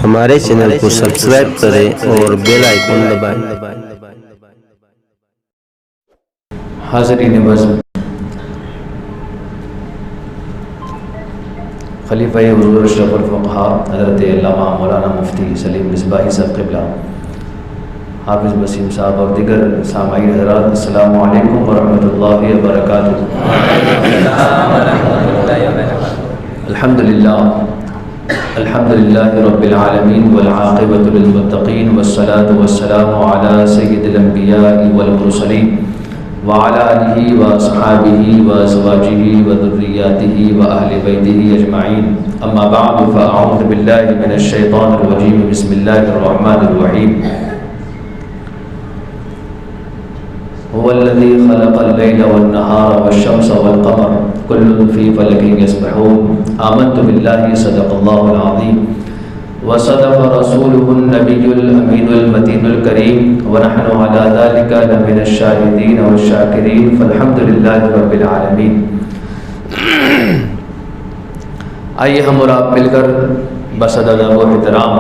ہمارے چینل کو سبسکرائب کریں اور بیل آئیکن دبائیں۔ حاضرین بزم، خلیفہ حضور اشرف الفقہاء حضرت علامہ مولانا مفتی سلیم مصباحی صاحب قبلہ، حافظ وسیم صاحب اور دیگر سامعین حضرات، السلام علیکم ورحمۃ اللہ وبرکاتہ۔ الحمدللہ رب العالمین والعاقبۃ للمتقین والصلاة والسلام علی سید الانبیاء والمرسلین وعلی آلہ واصحابہ وازواجہ وذریاتہ واہل بیتہ اجمعین، اما بعد فاعوذ باللہ من الشیطان الرجیم، بسم اللہ الرحمن الرحیم۔ هو الذي خلق الليل والنهار والشمس والقمر كل في فلك يسبحون، آمنت بالله صدق الله العظيم وصدق رسوله النبي الأمين المتين الكريم، ونحن على ذلك لمن الشاهدين والشاكرين، فالحمد لله رب العالمين۔ آئیے ہم اور آپ مل کر بصدد و احترام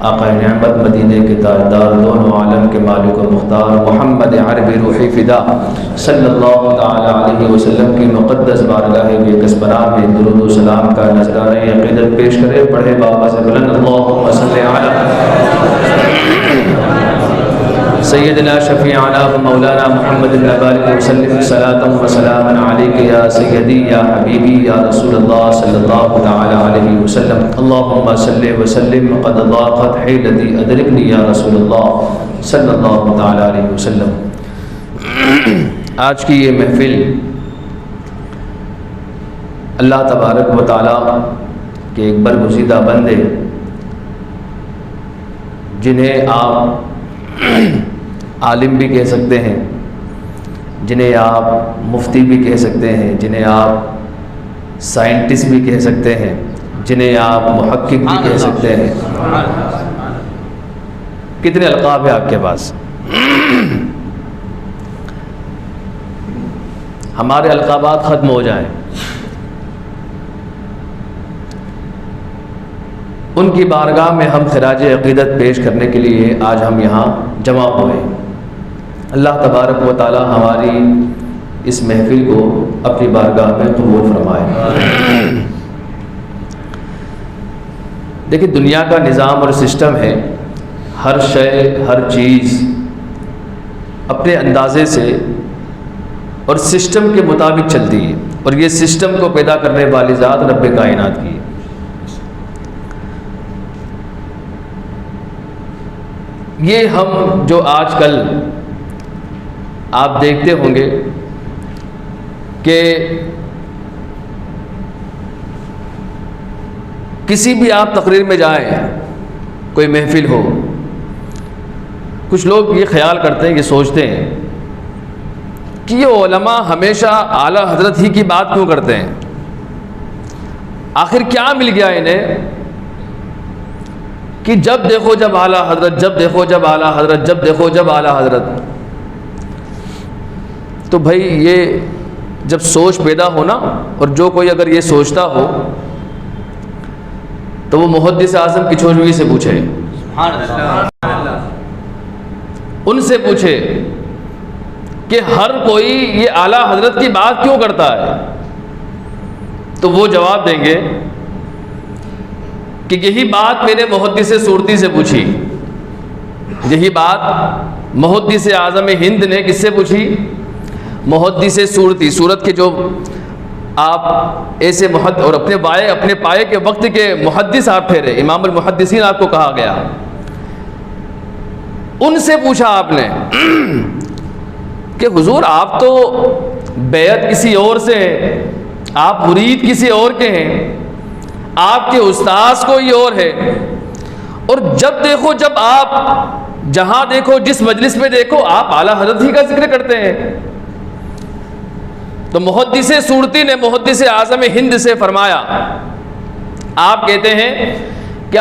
آقا نعمت مدینے کے تاجدار، دونوں عالم کے مالک و مختار، محمد عربی روحی فدا صلی اللہ تعالی علیہ وسلم کی مقدس بارگاہ بے کسبراہ میں درود و سلام کا نذرانہ عقیدت پیش کرے۔ پڑھے بابا سے بلند اللہم صلی علی سیدنا شفیعنا مولانا محمد بارک وسلم صلاۃ و سلاما علیک یا سیدی یا حبیبی یا رسول اللہ صلی اللہ تعالی علیہ وسلم، اللہم صلی وسلم قد ضاقت حیلتی ادرکنی یا رسول اللہ صلی اللہ تعالی علیہ وسلم۔ آج کی یہ محفل اللہ تبارک و تعالی کے ایک برگزیدہ بندے جنہیں آپ عالم بھی کہہ سکتے ہیں، جنہیں آپ مفتی بھی کہہ سکتے ہیں، جنہیں آپ سائنٹسٹ بھی کہہ سکتے ہیں، جنہیں آپ محقق بھی کہہ سکتے ہیں، کتنے القاب ہیں آپ کے پاس؟ ہمارے القابات ختم ہو جائیں، ان کی بارگاہ میں ہم خراج عقیدت پیش کرنے کے لیے آج ہم یہاں جمع ہوئے۔ اللہ تبارک و تعالی ہماری اس محفل کو اپنی بارگاہ میں قبول فرمائے۔ دیکھیں، دنیا کا نظام اور سسٹم ہے، ہر شے ہر چیز اپنے اندازے سے اور سسٹم کے مطابق چلتی ہے، اور یہ سسٹم کو پیدا کرنے والی ذات رب کائنات کی ہے۔ یہ ہم جو آج کل آپ دیکھتے ہوں گے کہ کسی بھی آپ تقریر میں جائیں، کوئی محفل ہو، کچھ لوگ یہ خیال کرتے ہیں، یہ سوچتے ہیں کہ یہ علماء ہمیشہ اعلیٰ حضرت ہی کی بات کیوں کرتے ہیں؟ آخر کیا مل گیا انہیں کہ جب دیکھو جب اعلیٰ حضرت، جب دیکھو جب اعلیٰ حضرت، جب دیکھو جب اعلیٰ حضرت؟ تو بھائی یہ جب سوچ پیدا ہونا، اور جو کوئی اگر یہ سوچتا ہو تو وہ محدث اعظم کچھوجوی سے پوچھے، ان سے پوچھے کہ ہر کوئی یہ اعلیٰ حضرت کی بات کیوں کرتا ہے، تو وہ جواب دیں گے کہ یہی بات میں نے محدث صورتی سے پوچھی، یہی بات محدث اعظم ہند نے کس سے پوچھی؟ محدث صورتی، صورت کے جو آپ ایسے محدث اور اپنے پائے کے وقت کے محدث آپ ٹھہرے، امام المحدثین آپ کو کہا گیا، ان سے پوچھا آپ نے کہ حضور آپ تو بیعت کسی اور سے ہیں، آپ مرید کسی اور کے ہیں، آپ کے استاذ کوئی اور ہے، اور جب دیکھو جب آپ جہاں دیکھو جس مجلس میں دیکھو آپ اعلیٰ حضرت ہی کا ذکر کرتے ہیں۔ تو محدث صورتی نے محدث اعظم ہند سے فرمایا، آپ کہتے ہیں کہ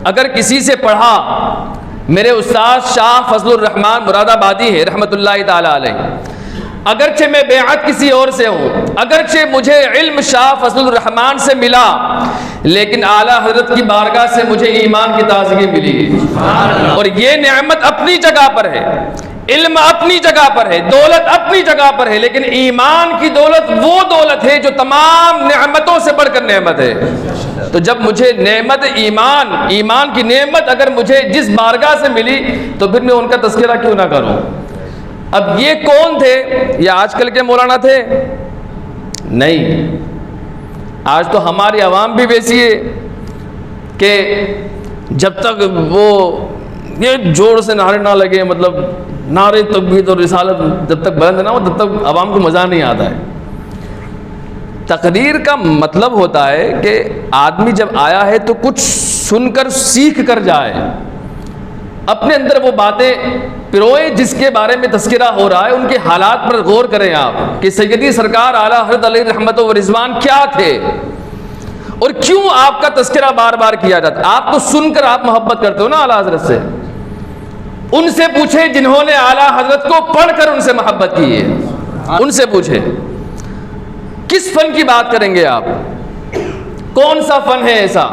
اگر کسی سے پڑھا، میرے استاذ شاہ فضل الرحمن مراد آبادی ہے رحمۃ اللہ تعالی علیہ، اگرچہ میں بیعت کسی اور سے ہوں، اگرچہ مجھے علم شاہ فضل الرحمن سے ملا، لیکن اعلیٰ حضرت کی بارگاہ سے مجھے ایمان کی تازگی ملی ہے، اور یہ نعمت اپنی جگہ پر ہے، علم اپنی جگہ پر ہے، دولت اپنی جگہ پر ہے، لیکن ایمان کی دولت وہ دولت ہے جو تمام نعمتوں سے بڑھ کر نعمت ہے۔ تو جب مجھے نعمت ایمان کی نعمت اگر مجھے جس بارگاہ سے ملی تو پھر میں ان کا تذکرہ کیوں نہ کروں؟ اب یہ کون تھے؟ یہ آج کل کے مولانا تھے؟ نہیں، آج تو ہماری عوام بھی ویسی ہے کہ جب تک وہ یہ زور سے نعرے نہ لگے، مطلب نعرے تکبیر اور رسالت جب تک بلند نہ ہو تب تک عوام کو مزہ نہیں آتا ہے۔ تقریر کا مطلب ہوتا ہے کہ آدمی جب آیا ہے تو کچھ سن کر سیکھ کر جائے، اپنے اندر وہ باتیں پروئے جس کے بارے میں تذکرہ ہو رہا ہے، ان کے حالات پر غور کریں آپ کہ سیدی سرکار اعلیٰ حضرت علیہ رحمت و رضوان کیا تھے اور کیوں آپ کا تذکرہ بار بار کیا جاتا ہے۔ آپ تو سن کر آپ محبت کرتے ہو نا اعلیٰ حضرت سے، ان سے پوچھیں جنہوں نے اعلیٰ حضرت کو پڑھ کر ان سے محبت کی ہے، ان سے پوچھیں کس فن کی بات کریں گے آپ؟ کون سا فن ہے ایسا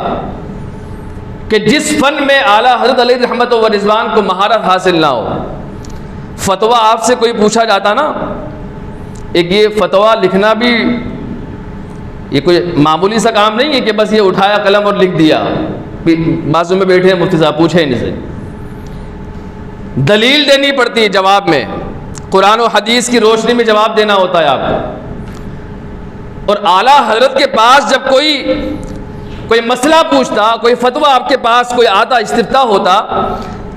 کہ جس فن میں اعلیٰ حضرت علیہ رحمت و رضوان کو مہارت حاصل نہ ہو؟ فتویٰ آپ سے کوئی پوچھا جاتا نا، ایک یہ فتویٰ لکھنا بھی یہ کوئی معمولی سا کام نہیں ہے کہ بس یہ اٹھایا قلم اور لکھ دیا، بازو میں بیٹھے ہیں مفتی صاحب پوچھیں ان سے، دلیل دینی پڑتی ہے جواب میں، قرآن و حدیث کی روشنی میں جواب دینا ہوتا ہے آپ کو۔ اور اعلیٰ حضرت کے پاس جب کوئی مسئلہ پوچھتا، کوئی فتویٰ آپ کے پاس کوئی آتا، استفتاء ہوتا،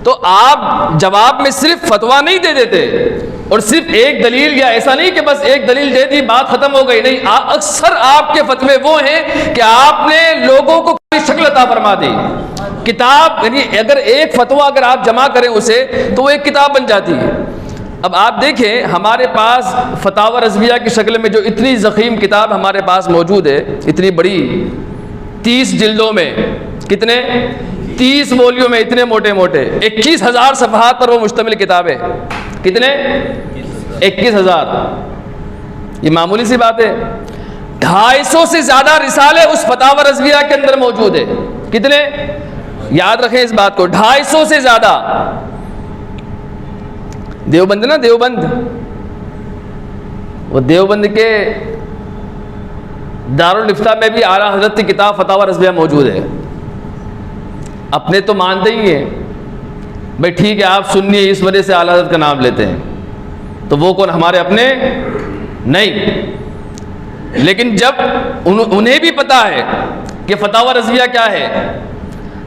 تو آپ جواب میں صرف فتویٰ نہیں دے دیتے اور صرف ایک دلیل، یا ایسا نہیں کہ بس ایک دلیل دے دی بات ختم ہو گئی، نہیں، اکثر آپ کے فتوے وہ ہیں کہ آپ نے لوگوں کو کوئی شکل عطا فرما دی۔ کتاب یعنی اگر ایک فتویٰ اگر آپ جمع کریں اسے تو وہ ایک کتاب بن جاتی ہے۔ اب آپ دیکھیں ہمارے پاس فتاوی رضویہ کی شکل میں جو اتنی ضخیم کتاب ہمارے پاس موجود ہے، اتنی بڑی 30 جلدوں میں، کتنے 30 وولیوم میں، اتنے موٹے موٹے 21,000 صفحات پر وہ مشتمل کتاب ہے۔ کتنے؟ 21,000۔ یہ معمولی سی بات ہے؟ 250 سے زیادہ رسالے اس فتاوی رضویہ کے اندر موجود ہے۔ کتنے؟ یاد رکھیں اس بات کو، 250 سے زیادہ۔ دیوبند نا، دیوبند، وہ دیوبند کے دارالفتاء میں بھی اعلیٰ حضرت کی کتاب فتاوی رضویہ موجود ہے۔ اپنے تو مانتے ہی ہیں بھائی، ٹھیک ہے آپ سنی ہے اس وجہ سے اعلیٰ حضرت کا نام لیتے ہیں، تو وہ کون ہمارے اپنے نہیں، لیکن جب انہیں بھی پتا ہے کہ فتاوی رضویہ کیا ہے،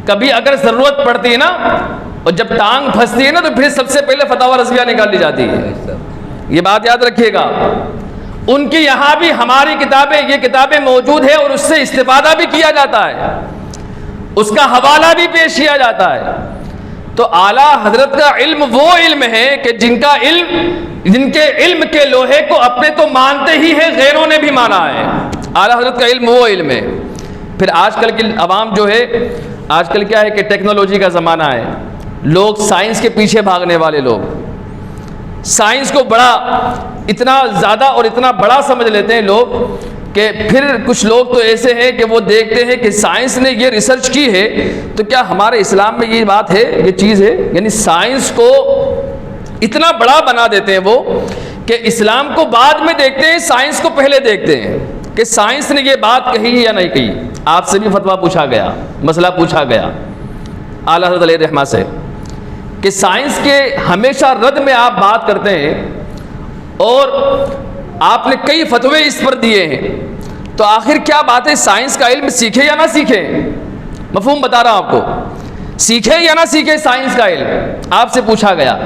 کبھی اگر ضرورت پڑتی ہے نا اور جب ٹانگ پھنستی ہے نا تو پھر سب سے پہلے فتاوی رضویہ نکال لی جاتی ہے۔ یہ بات یاد رکھیے گا، ان کے یہاں بھی ہماری کتابیں، یہ کتابیں موجود ہے اور اس سے استفادہ بھی کیا جاتا ہے، اس کا حوالہ بھی پیش کیا جاتا ہے۔ تو اعلیٰ حضرت کا علم وہ علم ہے کہ جن کے علم کے لوہے کو اپنے تو مانتے ہی ہیں، غیروں نے بھی مانا ہے۔ اعلیٰ حضرت کا علم وہ علم ہے۔ پھر آج کل کی عوام جو ہے، آج کل کیا ہے کہ ٹیکنالوجی کا زمانہ ہے، لوگ سائنس کے پیچھے بھاگنے والے لوگ سائنس کو بڑا اتنا زیادہ اور اتنا بڑا سمجھ لیتے ہیں لوگ کہ پھر کچھ لوگ تو ایسے ہیں کہ وہ دیکھتے ہیں کہ سائنس نے یہ ریسرچ کی ہے تو کیا ہمارے اسلام میں یہ بات ہے، یہ چیز ہے، یعنی سائنس کو اتنا بڑا بنا دیتے ہیں وہ کہ اسلام کو بعد میں دیکھتے ہیں، سائنس کو پہلے دیکھتے ہیں کہ سائنس نے یہ بات کہی یا نہیں کہی۔ آپ سے بھی فتویٰ پوچھا گیا، مسئلہ پوچھا گیا اعلیٰ حضرت علیہ رحمہ سے کہ سائنس کے ہمیشہ رد میں آپ بات کرتے ہیں اور آپ نے کئی فتوے اس پر دیے ہیں، تو آخر کیا بات ہے، سائنس کا علم سیکھے یا نہ سیکھے؟ مفہوم بتا رہا ہوں آپ کو، سیکھے یا نہ سیکھے سائنس کا علم، آپ سے پوچھا گیا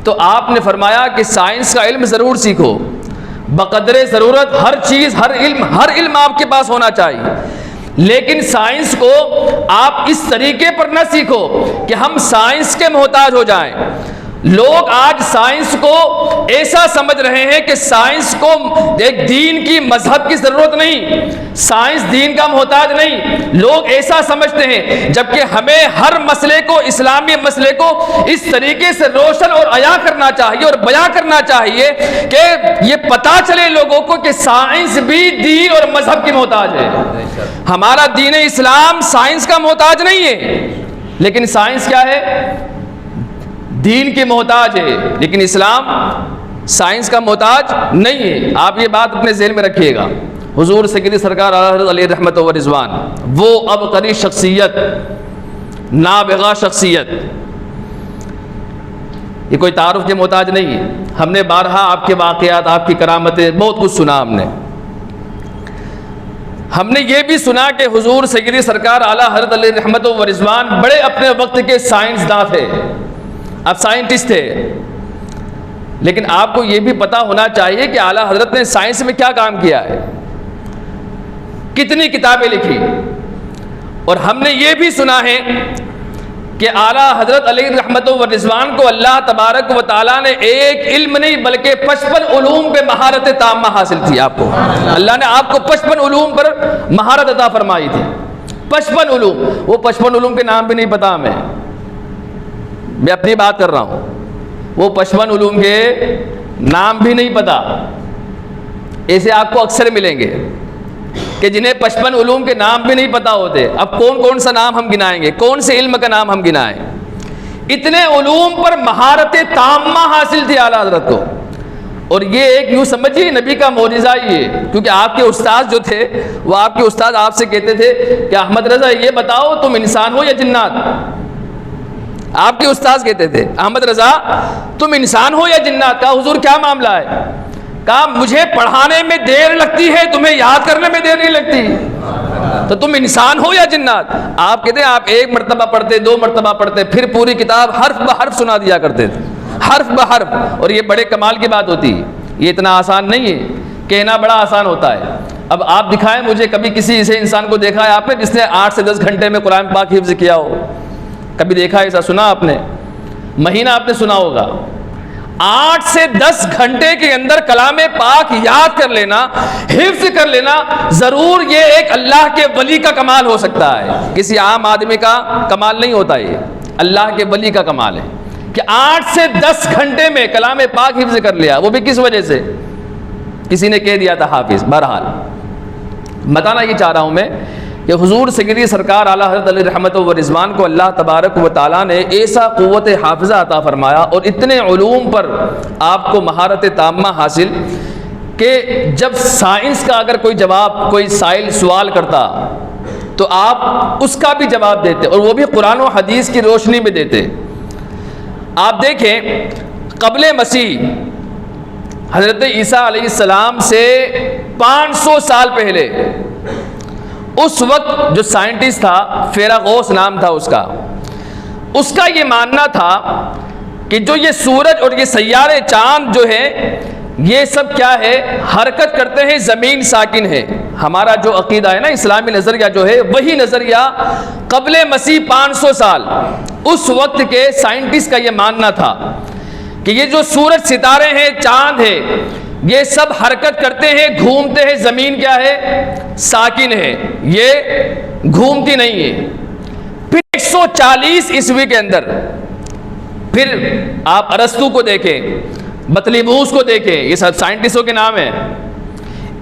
تو آپ نے فرمایا کہ سائنس کا علم ضرور سیکھو، بقدر ضرورت ہر چیز، ہر علم آپ کے پاس ہونا چاہیے، لیکن سائنس کو آپ اس طریقے پر نہ سیکھو کہ ہم سائنس کے محتاج ہو جائیں لوگ آج سائنس کو ایسا سمجھ رہے ہیں کہ سائنس کو ایک دین کی مذہب کی ضرورت نہیں، سائنس دین کا محتاج نہیں، لوگ ایسا سمجھتے ہیں، جبکہ ہمیں ہر مسئلے کو، اسلامی مسئلے کو اس طریقے سے روشن اور عیاں کرنا چاہیے اور بیان کرنا چاہیے کہ یہ پتا چلے لوگوں کو کہ سائنس بھی دین اور مذہب کی محتاج ہے۔ ہمارا دین اسلام سائنس کا محتاج نہیں ہے، لیکن سائنس کیا ہے؟ دین کی محتاج ہے، لیکن اسلام سائنس کا محتاج نہیں ہے۔ آپ یہ بات اپنے ذہن میں رکھیے گا۔ حضور سیدی سرکار اعلیٰ علیہ رحمت و رضوان، وہ عبقری شخصیت، نابغہ شخصیت، یہ کوئی تعارف کے محتاج نہیں ہے۔ ہم نے بارہا آپ کے واقعات، آپ کی کرامتیں، بہت کچھ سنا ہم نے یہ بھی سنا کہ حضور سیدی سرکار اعلیٰ حضرت علیہ رحمت و رضوان بڑے اپنے وقت کے سائنسداں تھے، اب سائنٹسٹ تھے، لیکن آپ کو یہ بھی پتا ہونا چاہیے کہ اعلیٰ حضرت نے سائنس میں کیا کام کیا ہے، کتنی کتابیں لکھی۔ اور ہم نے یہ بھی سنا ہے کہ اعلیٰ حضرت علیہ رحمت و رضوان کو اللہ تبارک و تعالیٰ نے ایک علم نہیں بلکہ 55 علوم پہ مہارت تامہ حاصل تھی۔ آپ کو اللہ نے آپ کو 55 علوم پر مہارت عطا فرمائی تھی، 55 علوم۔ وہ 55 علوم کے نام بھی نہیں پتا ہمیں، میں اپنی بات کر رہا ہوں، وہ 55 علوم کے نام بھی نہیں پتا۔ ایسے آپ کو اکثر ملیں گے کہ جنہیں 55 علوم کے نام بھی نہیں پتا ہوتے۔ اب کون کون سا نام ہم گنائیں گے، کون سے علم کا نام ہم گنائیں؟ اتنے علوم پر مہارت تامہ حاصل تھی اعلیٰ حضرت کو۔ اور یہ ایک یوں سمجھیے نبی کا معجزہ ہی ہے، کیونکہ آپ کے استاد جو تھے، وہ آپ کے استاد آپ سے کہتے تھے کہ احمد رضا یہ بتاؤ تم انسان ہو یا جنات؟ آپ کے استاد کہتے تھے احمد رضا تم انسان ہو یا جنات؟ کہا حضور کیا معاملہ ہے؟ کہا مجھے پڑھانے میں دیر لگتی ہے، تمہیں یاد کرنے میں دیر نہیں لگتی، تو تم انسان ہو یا جنات؟ آپ کہتے ہیں آپ ایک مرتبہ پڑھتے، 2 مرتبہ پڑھتے، پھر پوری کتاب حرف بحرف سنا دیا کرتے تھے، حرف بحرف۔ اور یہ بڑے کمال کی بات ہوتی ہے، یہ اتنا آسان نہیں ہے، کہنا بڑا آسان ہوتا ہے۔ اب آپ دکھائیں مجھے کبھی کسی ایسے انسان کو دیکھا ہے آپ نے جس نے 8 سے 10 گھنٹے میں قرآن پاک حفظ کیا ہو؟ کبھی دیکھا ایسا؟ سنا آپ نے؟ مہینہ آپ نے سنا ہوگا۔ 8 سے 10 گھنٹے کے اندر کلام پاک یاد کر لینا، حفظ کر لینا، ضرور یہ ایک اللہ کے ولی کا کمال ہو سکتا ہے، کسی عام آدمی کا کمال نہیں ہوتا، یہ اللہ کے ولی کا کمال ہے کہ 8 سے 10 گھنٹے میں کلام پاک حفظ کر لیا۔ وہ بھی کس وجہ سے؟ کسی نے کہہ دیا تھا حافظ۔ بہرحال بتانا یہ چاہ رہا ہوں میں کہ حضور سیدی سرکار اعلیٰ حضرت علیہ رحمت و رضوان کو اللہ تبارک و تعالیٰ نے ایسا قوت حافظہ عطا فرمایا اور اتنے علوم پر آپ کو مہارت تامہ حاصل کہ جب سائنس کا اگر کوئی جواب، کوئی سائل سوال کرتا تو آپ اس کا بھی جواب دیتے، اور وہ بھی قرآن و حدیث کی روشنی میں دیتے۔ آپ دیکھیں قبل مسیح حضرت عیسیٰ علیہ السلام سے 500 سال پہلے اس وقت جو سائنٹسٹ تھا، فیراغوس نام تھا اس کا یہ ماننا تھا کہ جو یہ سورج اور یہ سیارے چاند جو ہے یہ سب کیا ہے، حرکت کرتے ہیں، زمین ساکن ہے۔ ہمارا جو عقیدہ ہے نا، اسلامی نظریہ جو ہے، وہی نظریہ قبل مسیح 500 سال اس وقت کے سائنٹسٹ کا یہ ماننا تھا کہ یہ جو سورج، ستارے ہیں، چاند ہے، یہ سب حرکت کرتے ہیں، گھومتے ہیں، زمین کیا ہے، ساکن ہے، یہ گھومتی نہیں ہے۔ پھر 140 عیسوی کے اندر پھر آپ ارسطو کو دیکھیں، بطلیموس کو دیکھیں، یہ سب سائنٹسٹوں کے نام ہیں۔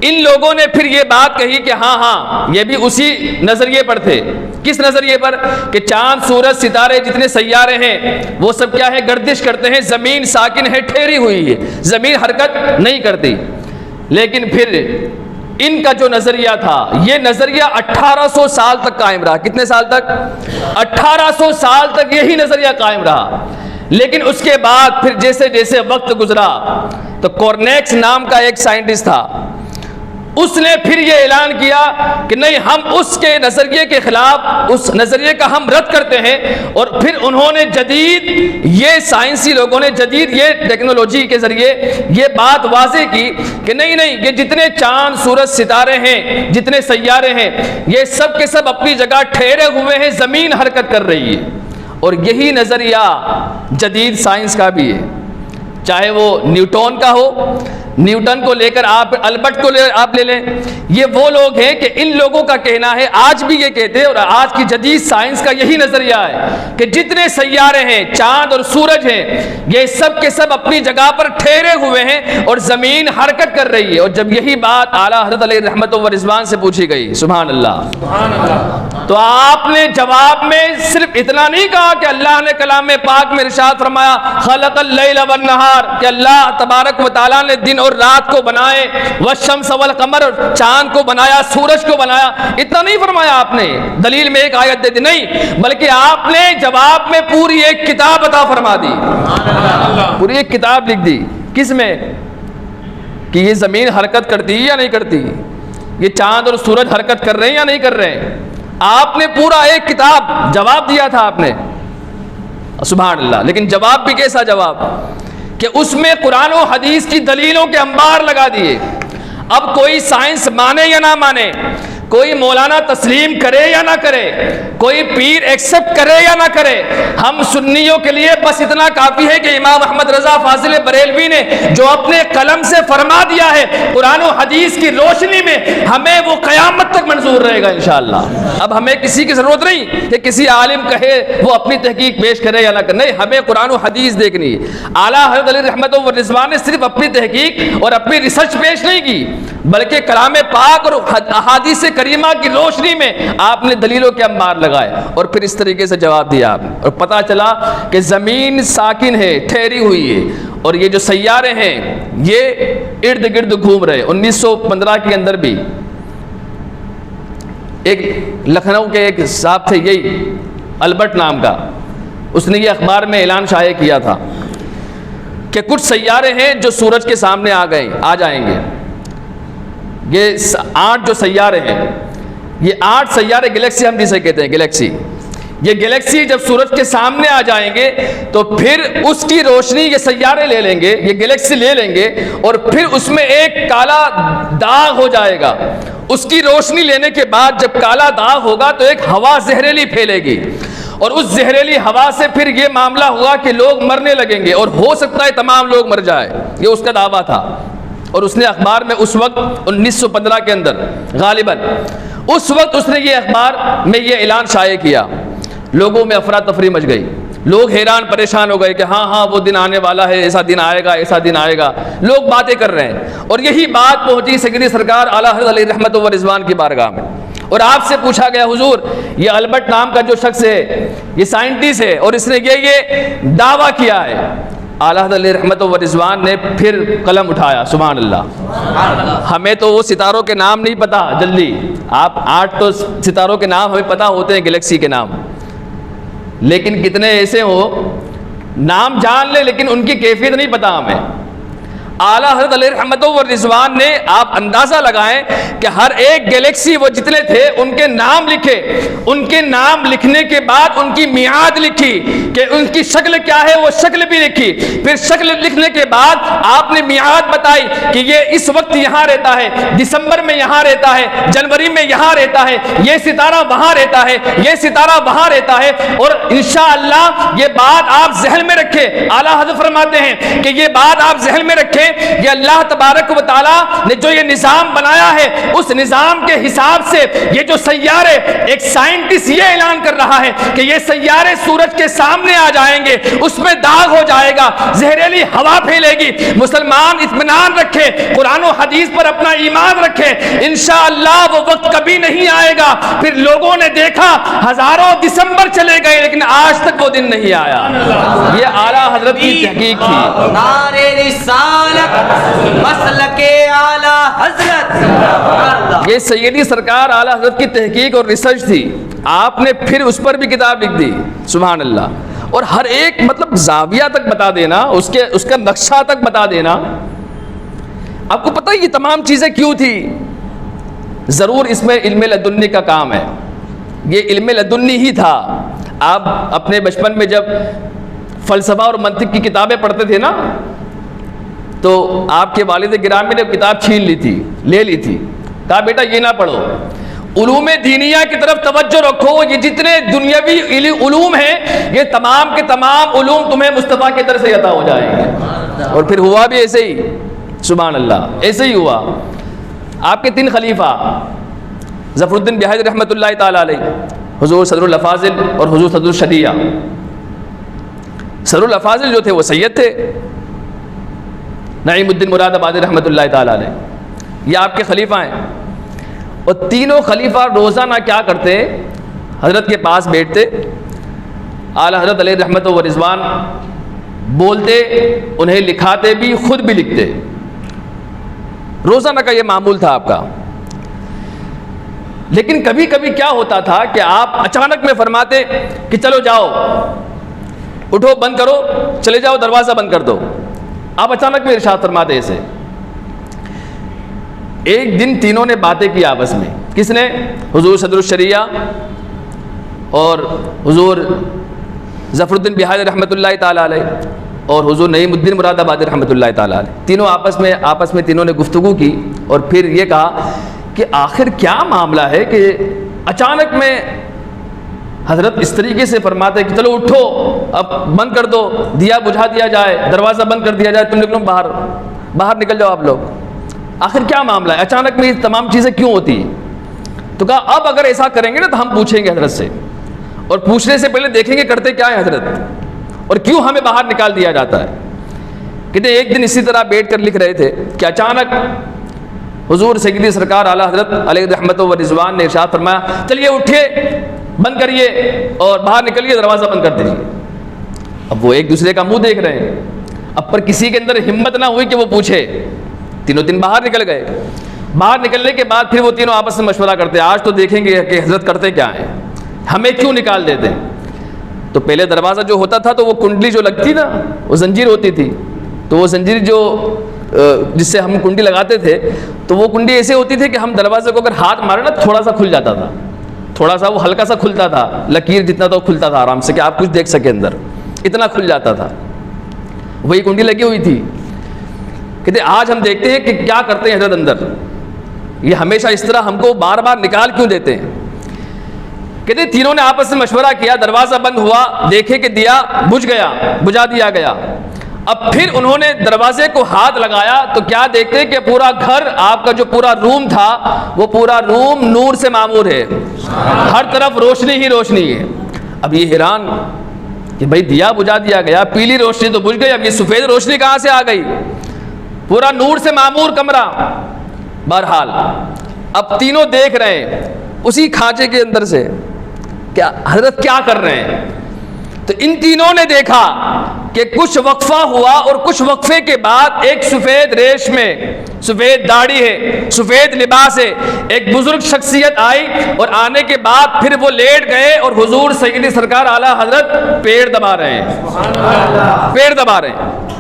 ان لوگوں نے پھر یہ بات کہی کہ ہاں یہ بھی اسی نظریے پر تھے۔ کس نظریے پر؟ کہ چاند، سورج، ستارے، جتنے سیارے ہیں وہ سب کیا ہے، گردش کرتے ہیں، زمین ساکن ہے، ٹھہری ہوئی ہے، زمین حرکت نہیں کرتی۔ لیکن پھر ان کا جو نظریہ تھا، یہ نظریہ 1800 سال تک قائم رہا۔ کتنے سال تک؟ 1800 سال تک یہی نظریہ قائم رہا۔ لیکن اس کے بعد پھر جیسے جیسے وقت گزرا تو کورنیکس نام کا ایک سائنٹسٹ تھا، اس نے پھر یہ اعلان کیا کہ نہیں، ہم اس کے نظریے کے خلاف، اس نظریے کا ہم رد کرتے ہیں۔ اور پھر انہوں نے جدید، یہ سائنسی لوگوں نے جدید یہ ٹیکنالوجی کے ذریعے یہ بات واضح کی کہ نہیں، یہ جتنے چاند، سورج، ستارے ہیں، جتنے سیارے ہیں، یہ سب کے سب اپنی جگہ ٹھہرے ہوئے ہیں، زمین حرکت کر رہی ہے۔ اور یہی نظریہ جدید سائنس کا بھی ہے، چاہے وہ نیوٹن کا ہو، نیوٹن کو لے کر آپ البرٹ کو آپ لے لیں، یہ وہ لوگ ہیں کہ ان لوگوں کا کہنا ہے، آج بھی یہ کہتے ہیں، اور آج کی جدید سائنس کا یہی نظریہ ہے کہ جتنے سیارے ہیں، چاند اور سورج ہیں، یہ سب کے سب اپنی جگہ پر ٹھہرے ہوئے ہیں اور زمین حرکت کر رہی ہے۔ اور جب یہی بات اعلیٰ حضرت علیہ رحمت و رضوان سے پوچھی گئی، سبحان اللہ، تو آپ نے جواب میں صرف اتنا نہیں کہا کہ اللہ نے کلام پاک میں ارشاد فرمایا خلق اللیل والنہار، کہ اللہ تبارک و تعالیٰ نے دن اور رات کو بنائے، والشمس والقمر، چاند کو بنایا، سورج کو بنایا، اتنا نہیں فرمایا آپ نے، دلیل میں ایک آیت دے دی، نہیں، بلکہ آپ نے جواب میں پوری ایک کتاب عطا فرما دی، پوری ایک کتاب لکھ دی۔ کس میں؟ کہ یہ زمین حرکت کرتی ہے یا نہیں کرتی، یہ چاند اور سورج حرکت کر رہے ہیں یا نہیں کر رہے ہیں، آپ نے پورا ایک کتاب جواب دیا تھا آپ نے، سبحان اللہ۔ لیکن جواب بھی کیسا جواب کہ اس میں قرآن و حدیث کی دلیلوں کے انبار لگا دیے۔ اب کوئی سائنس مانے یا نہ مانے، کوئی مولانا تسلیم کرے یا نہ کرے، کوئی پیر ایکسپٹ کرے یا نہ کرے، ہم سنیوں کے لیے بس اتنا کافی ہے کہ امام احمد رضا فاضل بریلوی نے جو اپنے قلم سے فرما دیا ہے قرآن و حدیث کی روشنی میں، ہمیں وہ قیامت تک منظور رہے گا انشاءاللہ۔ اب ہمیں کسی کی ضرورت نہیں کہ کسی عالم کہے وہ اپنی تحقیق پیش کرے یا نہ کرے، نہیں، ہمیں قرآن و حدیث دیکھنی ہے۔ اعلیٰ حضرت علی رحمت و رضوان نے صرف اپنی تحقیق اور اپنی ریسرچ پیش نہیں کی، بلکہ کلام پاک اور احادیث کریمہ کی روشنی میں آپ نے دلیلوں کے انبار لگائے، اور پھر اس طریقے سے جواب دیا آپ نے، اور پتہ چلا کہ زمین ساکن ہے، ٹھہری ہوئی ہے، اور یہ جو سیارے ہیں یہ ارد گرد گھوم رہے۔ 1915 کے اندر بھی ایک لکھنؤ کے ایک صاحب تھے، یہی البرٹ نام کا، اس نے یہ اخبار میں اعلان شائع کیا تھا کہ کچھ سیارے ہیں جو سورج کے سامنے آ جائیں گے۔ یہ 8 جو سیارے ہیں، یہ 8 سیارے، گلیکسی ہم جسے کہتے ہیں گلیکسی، یہ گلیکسی جب سورج کے سامنے آ جائیں گے تو پھر اس کی روشنی یہ سیارے لے لیں گے، یہ گلیکسی لے لیں گے، اور پھر اس میں ایک کالا داغ ہو جائے گا۔ اس کی روشنی لینے کے بعد جب کالا داغ ہوگا تو ایک ہوا زہریلی پھیلے گی، اور اس زہریلی ہوا سے پھر یہ معاملہ ہوا کہ لوگ مرنے لگیں گے، اور ہو سکتا ہے تمام لوگ مر جائے، یہ اس کا دعویٰ تھا۔ اور اس نے اخبار میں اس وقت 1915 کے اندر غالباً اس وقت اس نے یہ اخبار میں یہ اعلان شائع کیا، لوگوں میں افراتفری مچ گئی، لوگ حیران پریشان ہو گئے کہ ہاں وہ دن آنے والا ہے، ایسا دن آئے گا، ایسا دن آئے گا، لوگ باتیں کر رہے ہیں، اور یہی بات پہنچی سیدی سرکار اعلیٰ حضرت علیہ رحمت و رضوان کی بارگاہ میں، اور آپ سے پوچھا گیا حضور یہ البرٹ نام کا جو شخص ہے، یہ سائنٹسٹ ہے، اور اس نے یہ دعویٰ کیا ہے۔ اعلیٰ حضرت علیہ رحمت و رضوان نے پھر قلم اٹھایا، سبحان اللہ۔ ہمیں تو وہ ستاروں کے نام نہیں پتا جلدی، آپ 8 تو ستاروں کے نام ہمیں پتا ہوتے ہیں، گلیکسی کے نام، لیکن کتنے ایسے ہو نام جان لے لیکن ان کی کیفیت نہیں پتا ہمیں۔ اعلیٰ حضرت علیہ رحمت و رضوان نے، آپ اندازہ لگائیں کہ ہر ایک گلیکسی وہ جتنے تھے ان کے نام لکھے، ان کے نام لکھنے کے بعد ان کی میعاد لکھی کہ ان کی شکل کیا ہے، وہ شکل بھی لکھی، پھر شکل لکھنے کے بعد آپ نے میعاد بتائی کہ یہ اس وقت یہاں رہتا ہے، دسمبر میں یہاں رہتا ہے، جنوری میں یہاں رہتا ہے، یہ ستارہ وہاں رہتا ہے، یہ ستارہ وہاں رہتا ہے، اور انشاءاللہ یہ بات آپ ذہن میں رکھیں۔ اعلیٰ حضرت فرماتے ہیں کہ یہ بات آپ ذہن میں رکھیں، یہ اللہ تبارک و تعالیٰ نے جو یہ نظام بنایا ہے اس نظام کے حساب سے یہ جو سیارے، ایک سائنٹسٹ یہ اعلان کر رہا ہے کہ یہ سیارے سورج کے سامنے آ جائیں گے، اس میں داغ ہو جائے گا، زہریلی ہوا پھیلے گی۔ مسلمان اطمینان رکھے، قرآن و حدیث پر اپنا ایمان رکھے، انشاءاللہ وہ وقت کبھی نہیں آئے گا۔ پھر لوگوں نے دیکھا ہزاروں دسمبر چلے گئے لیکن آج تک وہ دن نہیں آیا۔ یہ اعلیٰ حضرت کی تحقیق تھی۔ نعرے رسالت مسلک اعلیٰ حضرت، یہ سیدی سرکار اعلیٰ حضرت کی تحقیق اور ریسرچ تھی، آپ نے پھر اس پر بھی کتاب لکھ دی، سبحان اللہ، اور ہر ایک مطلب زاویہ تک بتا دینا، اس کا نقشہ تک بتا دینا۔ آپ کو پتہ ہے یہ تمام چیزیں کیوں تھی؟ ضرور اس میں علم لدنی کا کام ہے، یہ علم لدنی ہی تھا۔ آپ اپنے بچپن میں جب فلسفہ اور منطق کی کتابیں پڑھتے تھے نا، تو آپ کے والد گرامی نے کتاب چھین لی تھی، لے لی تھی، کہا بیٹا یہ نہ پڑھو۔ علوم دینیہ کی طرف توجہ رکھو. یہ جتنے دنیاوی علوم ہیں یہ تمام کے تمام علوم تمہیں مصطفیٰ کی طرف سے عطا ہو جائیں گے. اور پھر ہوا بھی ایسے ہی, سبحان اللہ, ایسے ہی ہوا. آپ کے 3 خلیفہ ظفر الدین بہائی رحمۃ اللہ تعالی علیہ, حضور صدر الافاضل اور حضور صدر الشریعہ. صدر الافاضل جو تھے وہ سید تھے, نعیم الدین مراد آبادی رحمۃ اللہ تعالی علیہ, یہ آپ کے خلیفہ ہیں. اور تینوں خلیفہ روزانہ کیا کرتے, حضرت کے پاس بیٹھتے, اعلی حضرت علیہ رحمت و رضوان بولتے, انہیں لکھاتے بھی, خود بھی لکھتے. روزانہ کا یہ معمول تھا آپ کا. لیکن کبھی کبھی کیا ہوتا تھا کہ آپ اچانک میں فرماتے کہ چلو جاؤ, اٹھو, بند کرو, چلے جاؤ, دروازہ بند کر دو. آپ اچانک میں ارشاد فرماتے ایسے. ایک دن تینوں نے باتیں کی آپس میں. کس نے؟ حضور صدر الشریعہ اور حضور ظفر الدین بہائی رحمۃ اللہ تعالی علیہ اور حضور نعیم الدین مراد آبادی رحمۃ اللہ تعالی علیہ. تینوں آپس میں تینوں نے گفتگو کی اور پھر یہ کہا کہ آخر کیا معاملہ ہے کہ اچانک میں حضرت اس طریقے سے فرماتے کہ چلو اٹھو, اب بند کر دو, دیا بجھا دیا جائے, دروازہ بند کر دیا جائے, تم نکلو باہر نکل جاؤ آپ لوگ. آخر کیا معاملہ ہے, اچانک میں یہ تمام چیزیں کیوں ہوتی ہیں؟ تو کہا اب اگر ایسا کریں گے نا تو ہم پوچھیں گے حضرت سے, اور پوچھنے سے پہلے دیکھیں گے کرتے کیا ہے حضرت, اور کیوں ہمیں باہر نکال دیا جاتا ہے. کہتے ایک دن اسی طرح بیٹھ کر لکھ رہے تھے کہ اچانک حضور سیدی سرکار اعلیٰ حضرت علیہ رحمت و رضوان نے ارشاد فرمایا چلیے اٹھیے, بند کریے اور باہر نکلیے, دروازہ بند کر دیجیے. اب وہ ایک دوسرے کا منہ دیکھ رہے ہیں. اب پر کسی کے اندر ہمت نہ ہوئی کہ وہ پوچھے. تینوں دن باہر نکل گئے. باہر نکلنے کے بعد پھر وہ تینوں آپس میں مشورہ کرتے, آج تو دیکھیں گے کہ حضرت کرتے کیا ہیں, ہمیں کیوں نکال دیتے ہیں. تو پہلے دروازہ جو ہوتا تھا تو وہ کنڈلی جو لگتی نا, وہ زنجیر ہوتی تھی. تو وہ زنجیر جو جس سے ہم کنڈی لگاتے تھے تو وہ کنڈی ایسے ہوتی تھی کہ ہم دروازے کو اگر ہاتھ مارے نا تھوڑا سا کھل جاتا تھا, تھوڑا سا وہ ہلکا سا کھلتا تھا, لکیر جتنا تو کھلتا تھا آرام سے کہ آپ کچھ دیکھ سکے اندر, اتنا کھل جاتا تھا. وہی کنڈی لگی ہوئی تھی. کہتے آج ہم دیکھتے ہیں کہ کیا کرتے ہیں حضرت اندر, یہ ہمیشہ اس طرح ہم کو بار بار نکال کیوں دیتے ہیں. کہتے تینوں نے آپس میں مشورہ کیا, دروازہ بند ہوا, دیکھے کہ دیا بجھ گیا, بجھا دیا گیا. اب پھر انہوں نے دروازے کو ہاتھ لگایا تو کیا دیکھتے کہ پورا گھر, آپ کا جو پورا روم تھا وہ پورا روم نور سے معمور ہے, ہر طرف روشنی ہی روشنی ہے. اب یہ حیران کہ بھائی دیا بجھا دیا گیا, پیلی روشنی تو بجھ گئی, اب یہ سفید روشنی کہاں سے آ گئی, پورا نور سے معمور کمرہ. بہرحال اب تینوں دیکھ رہے ہیں اسی کھانچے کے اندر سے کیا حضرت کیا کر رہے ہیں. تو ان تینوں نے دیکھا کہ کچھ وقفہ ہوا اور کچھ وقفے کے بعد ایک سفید ریش میں سفید داڑھی ہے, سفید لباس ہے, ایک بزرگ شخصیت آئی اور آنے کے بعد پھر وہ لیٹ گئے اور حضور سیدی سرکار اعلیٰ حضرت پیڑ دبا رہے ہیں, پیڑ دبا رہے ہیں.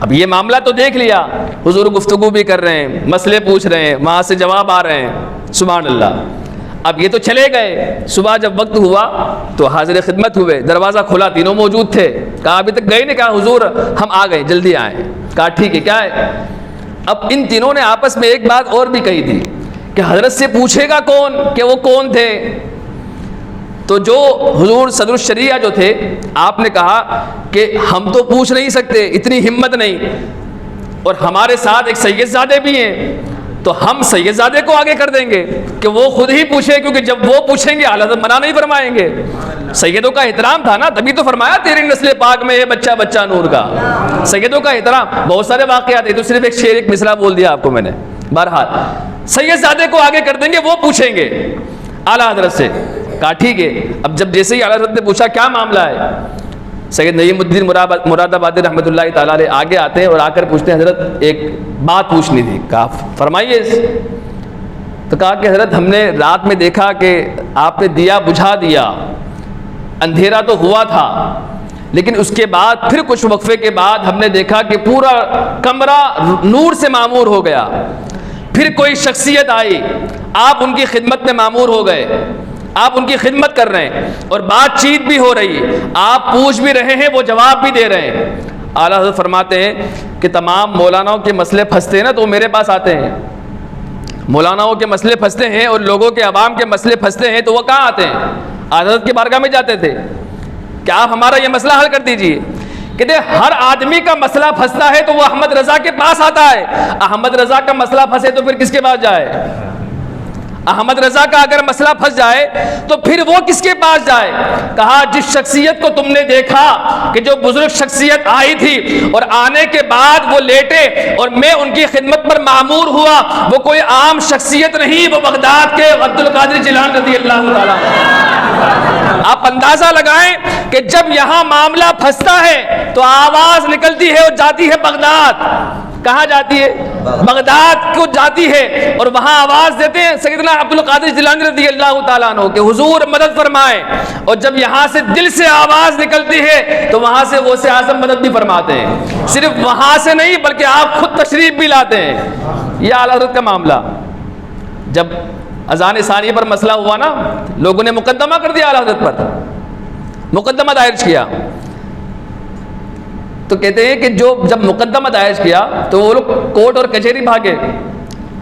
اب یہ معاملہ تو دیکھ لیا, حضور گفتگو بھی کر رہے ہیں, مسئلے پوچھ رہے ہیں, وہاں سے جواب آ رہے ہیں, سبحان اللہ. اب یہ تو چلے گئے. صبح جب وقت ہوا تو حاضر خدمت ہوئے, دروازہ کھلا, تینوں موجود تھے. کہا ابھی تک گئے نہیں, کہا حضور ہم آ گئے, جلدی آئیں. کہا ٹھیک ہے, کیا ہے. اب ان تینوں نے آپس میں ایک بات اور بھی کہی تھی کہ حضرت سے پوچھے گا کون کہ وہ کون تھے. تو جو حضور صدر الشریعہ جو تھے, آپ نے کہا کہ ہم تو پوچھ نہیں سکتے, اتنی ہمت نہیں, اور ہمارے ساتھ ایک سید زادے بھی ہیں, تو ہم سید زادے کو آگے کر دیں گے کہ وہ خود ہی پوچھے, کیونکہ جب وہ پوچھیں گے اعلیٰ حضرت منع نہیں فرمائیں گے. سیدوں کا احترام تھا نا, تبھی تو فرمایا تیری نسل پاک میں ہے بچہ بچہ نور کا. سیدوں کا احترام, بہت سارے واقعات ہیں, تو صرف ایک شعر ایک مصرع بول دیا آپ کو میں نے. بہرحال سید زادے کو آگے کر دیں گے, وہ پوچھیں گے اعلیٰ حضرت سے. کہا ٹھیک ہے. اب جب جیسے ہی اعلیٰ حضرت نے پوچھا کیا معاملہ ہے, سید نعیم الدین مراد آبادی رحمۃ اللہ تعالیٰ علیہ آگے آتے ہیں اور آ کر پوچھتے ہیں حضرت ایک بات پوچھنی تھی. کہا فرمائیے. تو کہا کہ حضرت ہم نے رات میں دیکھا کہ آپ نے دیا بجھا دیا, اندھیرا تو ہوا تھا, لیکن اس کے بعد پھر کچھ وقفے کے بعد ہم نے دیکھا کہ پورا کمرہ نور سے معمور ہو گیا. پھر کوئی شخصیت آئی, آپ ان کی خدمت میں معمور ہو گئے, آپ ان کی خدمت کر رہے ہیں اور بات چیت بھی ہو رہی ہے, آپ پوچھ بھی رہے ہیں, وہ جواب بھی دے رہے ہیں. اعلیٰ حضرت فرماتے ہیں کہ تمام مولاناؤں کے مسئلے پھنستے ہیں نا تو وہ میرے پاس آتے ہیں مولاناؤں کے مسئلے پھنستے ہیں اور لوگوں کے عوام کے مسئلے پھنستے ہیں تو وہ کہاں آتے ہیں؟ حضرت کی بارگاہ میں جاتے تھے کہ آپ ہمارا یہ مسئلہ حل کر دیجئے. کہتے ہر آدمی کا مسئلہ پھنستا ہے تو وہ احمد رضا کے پاس آتا ہے. احمد رضا کا مسئلہ پھنسے تو پھر کس کے پاس جائے؟ احمد رضا کا اگر مسئلہ پھنس جائے تو پھر وہ کس کے پاس جائے؟ کہا جس شخصیت کو تم نے دیکھا کہ جو بزرگ شخصیت آئی تھی اور آنے کے بعد وہ لیٹے اور میں ان کی خدمت پر معمور ہوا، وہ کوئی عام شخصیت نہیں، وہ بغداد کے عبد القادر جیلانی رضی اللہ تعالیٰ. آپ اندازہ لگائیں کہ جب یہاں معاملہ پھنستا ہے تو آواز نکلتی ہے اور جاتی ہے بغداد. کہاں جاتی ہے؟ بغداد کو جاتی ہے اور وہاں آواز دیتے ہیں سیدنا عبد القادر جیلانی رضی اللہ تعالیٰ عنہ کہ حضور مدد فرمائیں. اور جب یہاں سے دل سے آواز نکلتی ہے تو وہاں سے غوث اعظم مدد بھی فرماتے ہیں. صرف وہاں سے نہیں بلکہ آپ خود تشریف بھی لاتے ہیں. یہ اعلیٰ حضرت کا معاملہ. جب اذان ثانیہ پر مسئلہ ہوا نا، لوگوں نے مقدمہ کر دیا اعلیٰ حضرت پر، مقدمہ دائر کیا. تو کہتے ہیں کہ جب مقدمہ دائر کیا تو وہ لوگ کورٹ اور کچہری بھاگے.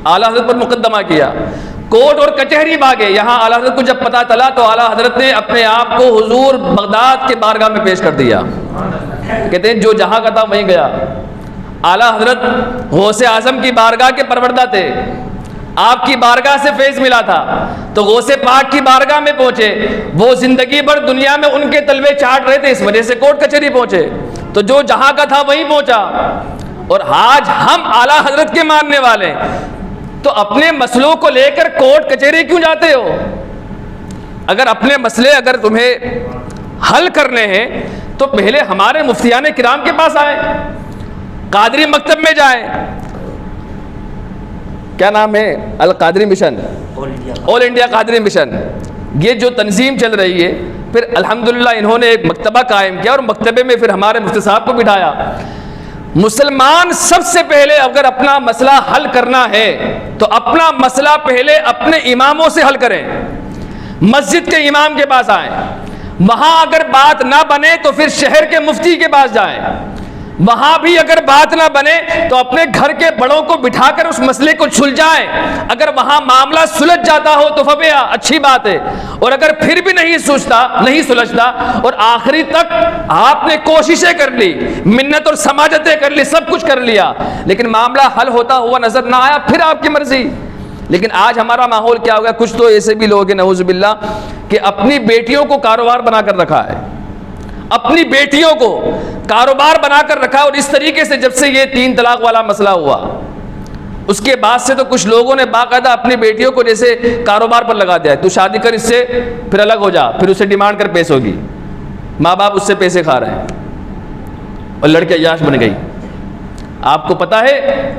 اعلیٰ حضرت پر مقدمہ کیا، کورٹ اور کچہری بھاگے. یہاں اعلیٰ حضرت کو جب پتہ چلا تو اعلیٰ حضرت نے اپنے آپ کو حضور بغداد کے بارگاہ میں پیش کر دیا. کہتے ہیں جو جہاں کا تھا وہیں گیا. اعلیٰ حضرت غوث اعظم کی بارگاہ کے پروردہ تھے، آپ کی بارگاہ سے فیض ملا تھا تو غوث پاک کی بارگاہ میں پہنچے. وہ زندگی بھر دنیا میں ان کے تلوے چاٹ رہے تھے، اس وجہ سے کورٹ کچہری پہنچے. تو جو جہاں کا تھا وہیں پہنچا. اور آج ہم اعلیٰ حضرت کے ماننے والے تو اپنے مسئلوں کو لے کر کورٹ کچہری کیوں جاتے ہو؟ اگر اپنے مسئلے اگر تمہیں حل کرنے ہیں تو پہلے ہمارے مفتیان کرام کے پاس آئیں، قادری مکتب میں جائیں. کیا نام ہے؟ القادری مشن، آل انڈیا قادری مشن. یہ جو تنظیم چل رہی ہے، پھر الحمدللہ انہوں نے ایک مکتبہ قائم کیا اور مکتبے میں پھر ہمارے مفتی صاحب کو بٹھایا. مسلمان سب سے پہلے اگر اپنا مسئلہ حل کرنا ہے تو اپنا مسئلہ پہلے اپنے اماموں سے حل کریں. مسجد کے امام کے پاس آئیں، وہاں اگر بات نہ بنے تو پھر شہر کے مفتی کے پاس جائیں. وہاں بھی اگر بات نہ بنے تو اپنے گھر کے بڑوں کو بٹھا کر اس مسئلے کو سلجھائیں. اگر وہاں معاملہ سلجھ جاتا ہو تو فبیا اچھی بات ہے، اور اگر پھر بھی نہیں سلجھتا اور آخری تک آپ نے کوششیں کر لی، منت اور سماجتیں کر لی، سب کچھ کر لیا، لیکن معاملہ حل ہوتا ہوا نظر نہ آیا، پھر آپ کی مرضی. لیکن آج ہمارا ماحول کیا ہو گیا؟ کچھ تو ایسے بھی لوگ ہیں نعوذ باللہ کہ اپنی بیٹیوں کو کاروبار بنا کر رکھا ہے، اپنی بیٹیوں کو کاروبار بنا کر رکھا. اور اس طریقے سے جب سے یہ 3 طلاق والا مسئلہ ہوا اس کے بعد سے تو کچھ لوگوں نے باقاعدہ اپنی بیٹیوں کو جیسے کاروبار پر لگا دیا ہے. تو شادی کر اس سے، پھر الگ ہو جا، پھر اسے ڈیمانڈ کر پیسوں کی. ماں باپ اس سے پیسے کھا رہے ہیں اور لڑکی عیاش بن گئی. آپ کو پتہ ہے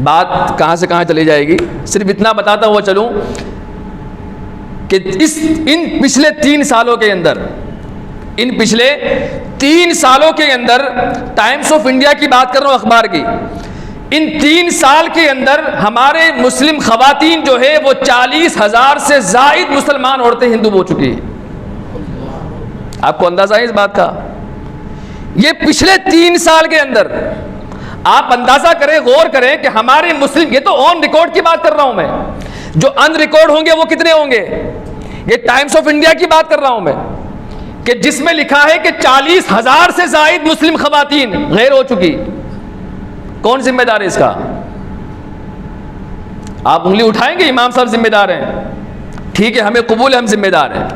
بات کہاں سے کہاں چلی جائے گی. صرف اتنا بتاتا ہوا چلوں کہ ان پچھلے 3 سالوں کے اندر، ان پچھلے 3 سالوں کے اندر، ٹائمز آف انڈیا کی بات کر رہا ہوں، اخبار کی، ان 3 سال کے اندر ہمارے مسلم خواتین جو ہے وہ 40,000 سے زائد مسلمان عورتیں ہندو ہو چکی ہیں. آپ کو اندازہ ہے اس بات کا؟ یہ پچھلے 3 سال کے اندر آپ اندازہ کریں، غور کریں کہ ہمارے مسلم، یہ تو آن ریکارڈ کی بات کر رہا ہوں میں، جو ان ریکارڈ ہوں گے وہ کتنے ہوں گے؟ یہ ٹائمز آف انڈیا کی بات کر رہا ہوں میں کہ جس میں لکھا ہے کہ 40,000 سے زائد مسلم خواتین غیر ہو چکی. کون ذمہ دار ہے اس کا؟ آپ انگلی اٹھائیں گے امام صاحب ذمہ دار ہیں، ٹھیک ہے، ہمیں قبول ہے، ہم ذمہ دار ہیں،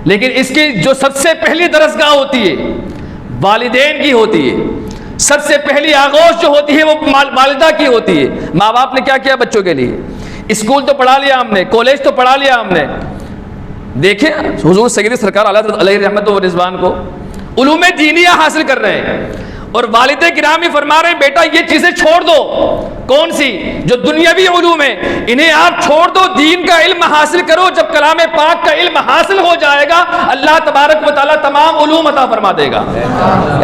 لیکن اس کی جو سب سے پہلی درسگاہ ہوتی ہے والدین کی ہوتی ہے. سب سے پہلی آغوش جو ہوتی ہے وہ والدہ کی ہوتی ہے. ماں باپ نے کیا کیا بچوں کے لیے؟ اسکول تو پڑھا لیا ہم نے، کالج تو پڑھا لیا ہم نے. دیکھیں حضور سید سرکار علیہ رحمت و رضوان کو علوم دینیہ حاصل کر رہے ہیں اور والد کرام ہی فرما رہے ہیں بیٹا یہ چیزیں چھوڑ دو. کون سی؟ جو دنیاوی علوم ہیں انہیں آپ چھوڑ دو، دین کا علم حاصل کرو. جب کلام پاک کا علم حاصل ہو جائے گا اللہ تبارک و تعالیٰ تمام علوم عطا فرما دے گا.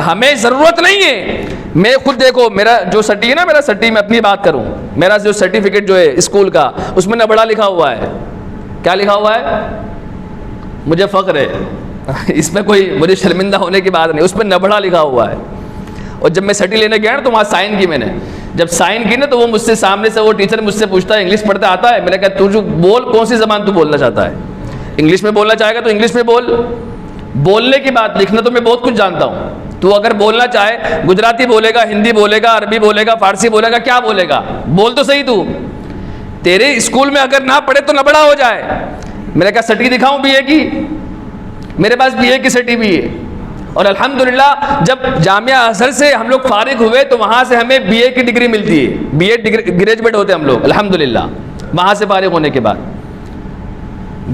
ہمیں ضرورت نہیں ہے. میں خود دیکھو میرا جو سٹی ہے نا، میرا سٹی، میں اپنی بات کروں، میرا جو سرٹیفکیٹ جو ہے اسکول کا اس میں نبڑا لکھا ہوا ہے. کیا لکھا ہوا ہے؟ مجھے فخر ہے، اس میں کوئی مجھے شرمندہ ہونے کی بات نہیں، اس میں نبڑا لکھا ہوا ہے. اور جب میں سٹی لینے گیا نا تو وہاں سائن کی میں نے جب سائن کی نا تو وہ مجھ سے سامنے سے وہ ٹیچر مجھ سے پوچھتا ہے انگلش پڑھتے آتا ہے؟ میں نے کہا تو جو بول کون سی زبان تو بولنا چاہتا ہے؟ انگلش میں بولنا چاہے گا تو انگلش میں بول، بولنے کی بات، لکھنا تو میں بہت کچھ جانتا ہوں، تو اگر بولنا چاہے گجراتی بولے گا، ہندی بولے گا، عربی بولے گا، فارسی بولے گا، کیا بولے گا؟ بول تو صحیح تو۔ تیرے اسکول میں اگر نہ پڑھے تو نہ بڑا ہو جائے۔ میں نے کہا سٹی دکھاؤں بی اے کی؟ میرے پاس بی اے کی سٹی بھی ہے، اور الحمدللہ جب جامعہ ازہر سے ہم لوگ فارغ ہوئے تو وہاں سے ہمیں بی اے کی ڈگری ملتی ہے، بی اے گریجویٹ ہوتے ہم لوگ الحمدللہ وہاں سے فارغ ہونے کے بعد۔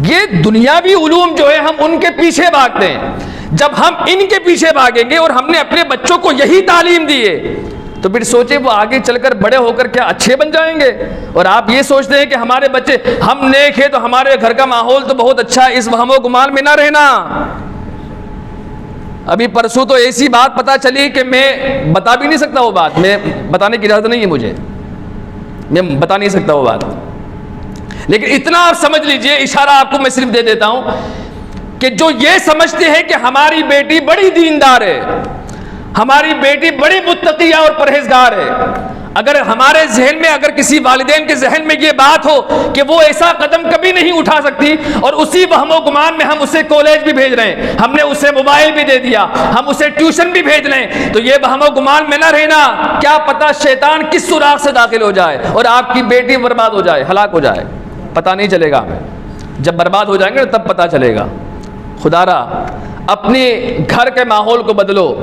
یہ دنیاوی علوم جو ہے ہم ان کے پیچھے بھاگتے ہیں۔ جب ہم ان کے پیچھے بھاگیں گے اور ہم نے اپنے بچوں کو یہی تعلیم دی ہے تو پھر سوچے وہ آگے چل کر بڑے ہو کر کیا اچھے بن جائیں گے؟ اور آپ یہ سوچتے ہیں کہ ہمارے بچے ہم نیک ہیں تو ہمارے گھر کا ماحول تو بہت اچھا ہے، اس وہم و گمان میں نہ رہنا۔ ابھی پرسوں تو ایسی بات پتہ چلی کہ میں بتا بھی نہیں سکتا وہ بات، میں بتانے کی اجازت نہیں ہے مجھے، میں بتا نہیں سکتا وہ بات، لیکن اتنا آپ سمجھ لیجئے، اشارہ آپ کو میں صرف دے دیتا ہوں کہ جو یہ سمجھتے ہیں کہ ہماری بیٹی بڑی دیندار ہے، ہماری بیٹی بڑی متقیہ اور پرہیزگار ہے، اگر ہمارے ذہن میں، اگر کسی والدین کے ذہن میں یہ بات ہو کہ وہ ایسا قدم کبھی نہیں اٹھا سکتی اور اسی وہم و گمان میں ہم اسے کالج بھی بھیج رہے ہیں، ہم نے اسے موبائل بھی دے دیا، ہم اسے ٹیوشن بھی بھیج رہے ہیں، تو یہ وہم و گمان میں نہ رہنا، کیا پتہ شیطان کس سوراخ سے داخل ہو جائے اور آپ کی بیٹی برباد ہو جائے، ہلاک ہو جائے، پتہ نہیں چلے گا۔ جب برباد ہو جائیں گے تب پتہ چلے گا۔ خدا را اپنے گھر کے ماحول کو بدلو،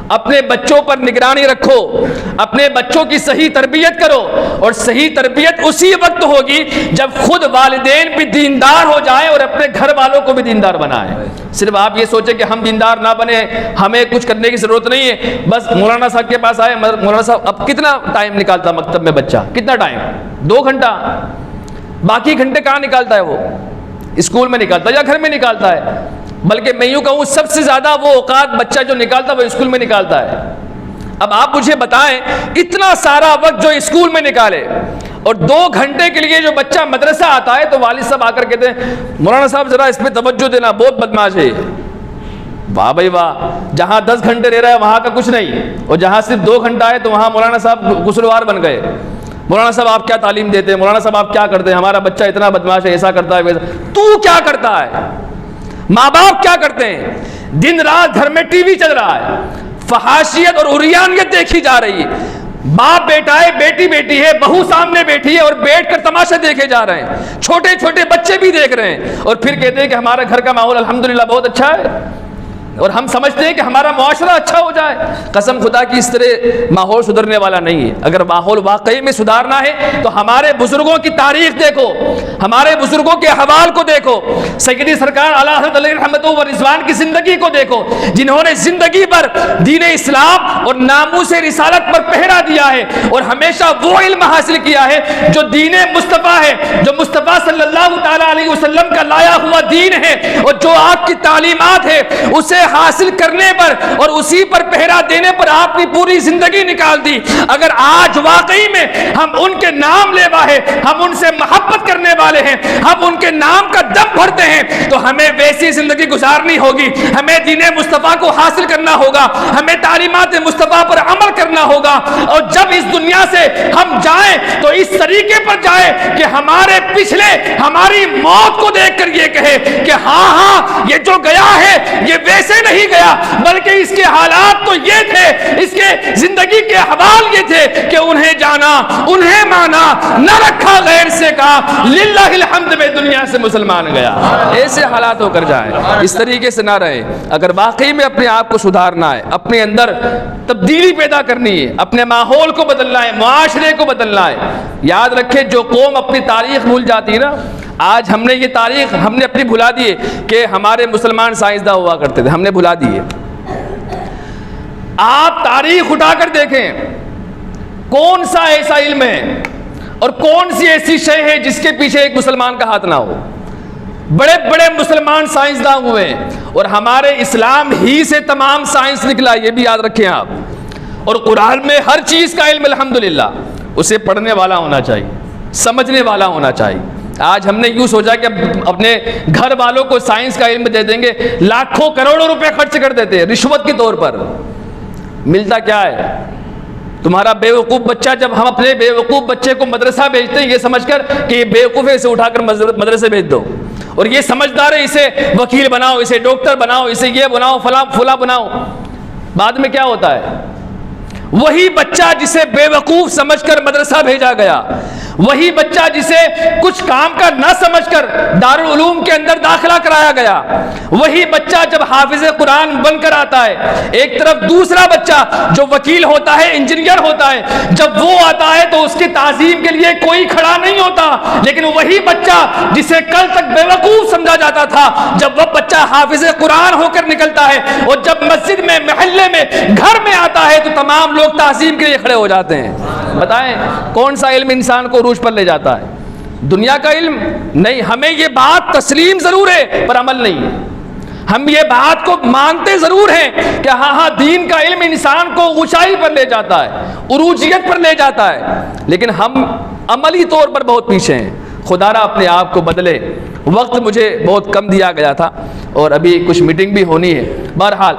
اپنے بچوں پر نگرانی رکھو، اپنے بچوں کی صحیح تربیت کرو، اور صحیح تربیت اسی وقت ہوگی جب خود والدین بھی دیندار ہو جائیں اور اپنے گھر والوں کو بھی دیندار بنائیں۔ صرف آپ یہ سوچیں کہ ہم دیندار نہ بنے، ہمیں کچھ کرنے کی ضرورت نہیں ہے، بس مولانا صاحب کے پاس آئے، مولانا صاحب اب کتنا ٹائم نکالتا مکتب میں بچہ؟ کتنا ٹائم؟ 2 گھنٹہ، باقی گھنٹے کہاں نکالتا ہے وہ؟ اسکول میں نکالتا ہے یا گھر میں نکالتا ہے؟ بلکہ میں یوں کہوں سب سے زیادہ وہ اوقات بچہ جو نکالتا ہے وہ اسکول میں نکالتا ہے۔ اب آپ مجھے بتائیں اتنا سارا وقت جو اسکول میں نکالے اور 2 گھنٹے کے لیے جو بچہ مدرسہ آتا ہے تو والد صاحب آ کر کہتے ہیں مولانا صاحب ذرا اس پہ توجہ دینا، بہت بدماش ہے۔ واہ بھائی واہ، جہاں 10 گھنٹے رہ رہا ہے وہاں کا کچھ نہیں، اور جہاں صرف 2 گھنٹہ ہے تو وہاں مولانا صاحب غسلوار بن گئے۔ مولانا صاحب آپ کیا تعلیم دیتے ہیں؟ مولانا صاحب آپ کیا کرتے ہیں؟ ہمارا بچہ اتنا بدماش ہے، ایسا کرتا ہے ویسا۔ تو کیا کرتا ہے؟ ماں باپ کیا کرتے ہیں؟ دن رات گھر میں ٹی وی چل رہا ہے، فحاشیت اور عریانیت دیکھی جا رہی ہے، باپ بیٹا ہے، بیٹی بیٹی ہے، بہو سامنے بیٹھی ہے اور بیٹھ کر تماشے دیکھے جا رہے ہیں، چھوٹے چھوٹے بچے بھی دیکھ رہے ہیں، اور پھر کہتے ہیں کہ ہمارا گھر کا ماحول الحمدللہ بہت اچھا ہے، اور ہم سمجھتے ہیں کہ ہمارا معاشرہ اچھا ہو جائے۔ قسم خدا کی اس طرح ماحول سدھرنے والا نہیں ہے۔ اگر ماحول واقعی میں سدھارنا ہے تو ہمارے بزرگوں کی تاریخ دیکھو، ہمارے بزرگوں کے احوال کو دیکھو، سیدی سرکار اعلیٰ حضرت علیہ رحمت و رضوان کی زندگی کو دیکھو، جنہوں نے زندگی پر دین اسلام اور ناموس رسالت پر پہرا دیا ہے اور ہمیشہ وہ علم حاصل کیا ہے جو دین مصطفیٰ ہے، جو مصطفیٰ صلی اللہ تعالیٰ علیہ وسلم کا لایا ہوا دین ہے، اور جو آپ کی تعلیمات ہے اسے حاصل کرنے پر اور اسی پر پہرا دینے پر آپ نے پوری زندگی نکال دی۔ اگر آج واقعی میں ہم ان کے نام لیوا ہے، ہم ان سے محبت کرنے والے ہیں، ہم ان کے نام کا دم بھرتے ہیں، تو ہمیں ویسی زندگی گزارنی ہوگی، ہمیں دین مصطفیٰ کو حاصل کرنا ہوگا، ہمیں تعلیمات مصطفیٰ پر عمل کرنا ہوگا، اور جب اس دنیا سے ہم جائیں تو اس طریقے پر جائیں کہ ہمارے پچھلے ہماری موت کو دیکھ کر یہ کہے کہ ہاں ہاں یہ جو گیا ہے یہ ویسے نہیں گیا، بلکہ اس کے حالات تو یہ تھے، اس کے زندگی کے حوال یہ تھے کہ انہیں جانا، انہیں مانا، نہ رکھا غیر سے کہا، للہ الحمد میں دنیا سے مسلمان گیا۔ ایسے حالات ہو کر جائیں، اس طریقے سے نہ رہیں۔ اگر واقعی میں اپنے آپ کو سدھارنا ہے، اپنے اندر تبدیلی پیدا کرنی ہے، اپنے ماحول کو بدلنا ہے، معاشرے کو بدلنا ہے، یاد رکھیں جو قوم اپنی تاریخ بھول جاتی ہے نا، آج ہم نے یہ تاریخ ہم نے اپنی بھلا دی ہے کہ ہمارے مسلمان سائنسداں ہوا کرتے تھے، ہم نے بھلا دی ہے۔ آپ تاریخ اٹھا کر دیکھیں کون سا ایسا علم ہے اور کون سی ایسی شے ہے جس کے پیچھے ایک مسلمان کا ہاتھ نہ ہو۔ بڑے بڑے مسلمان سائنسداں ہوئے ہیں، اور ہمارے اسلام ہی سے تمام سائنس نکلا، یہ بھی یاد رکھیں آپ۔ اور قرآن میں ہر چیز کا علم الحمدللہ، اسے پڑھنے والا ہونا چاہیے، سمجھنے والا ہونا چاہیے۔ آج ہم نے یوں سوچا کہ اپنے گھر والوں کو سائنس کا علم دے دیں گے، لاکھوں کروڑوں روپے خرچ کر دیتے ہیں رشوت کے طور پر، ملتا کیا ہے؟ تمہارا بیوقوف بچہ، جب ہم اپنے بیوقوف بچے کو مدرسہ بھیجتے ہیں یہ سمجھ کر کہ یہ بیوقوف ہے، اسے اٹھا کر مدرسے بھیج دو، اور یہ سمجھدار ہے اسے وکیل بناؤ، اسے ڈاکٹر بناؤ، اسے یہ بناؤ، فلاں بناؤ، بعد میں کیا ہوتا ہے؟ وہی بچہ جسے بیوقوف سمجھ کر مدرسہ بھیجا گیا، وہی بچہ جسے کچھ کام کا نہ سمجھ کر دارالعلوم کے اندر داخلہ کرایا گیا، وہی بچہ جب حافظ قرآن بن کر آتا ہے، ایک طرف دوسرا بچہ جو وکیل ہوتا ہے، انجینئر ہوتا ہے، جب وہ آتا ہے تو اس کی تعظیم کے لیے کوئی کھڑا نہیں ہوتا، لیکن وہی بچہ جسے کل تک بیوقوف سمجھا جاتا تھا، جب وہ بچہ حافظ قرآن ہو کر نکلتا ہے اور جب مسجد میں، محلے میں، گھر میں آتا ہے تو تمام لوگ تعظیم کے لیے کھڑے ہو جاتے ہیں۔ بتائیں کون سا علم انسان کو عروج پر لے جاتا ہے؟ دنیا کا علم نہیں۔ ہمیں یہ بات تسلیم ضرور ہے پر عمل نہیں ہے۔ ہم یہ بات کو مانتے ضرور ہیں کہ ہاں دین کا علم انسان کو اونچائی پر لے جاتا ہے، عروجیت پر لے جاتا ہے، لیکن ہم عملی طور پر بہت پیچھے ہیں۔ خدا را اپنے آپ کو بدلے۔ وقت مجھے بہت کم دیا گیا تھا اور ابھی کچھ میٹنگ بھی ہونی ہے۔ بہرحال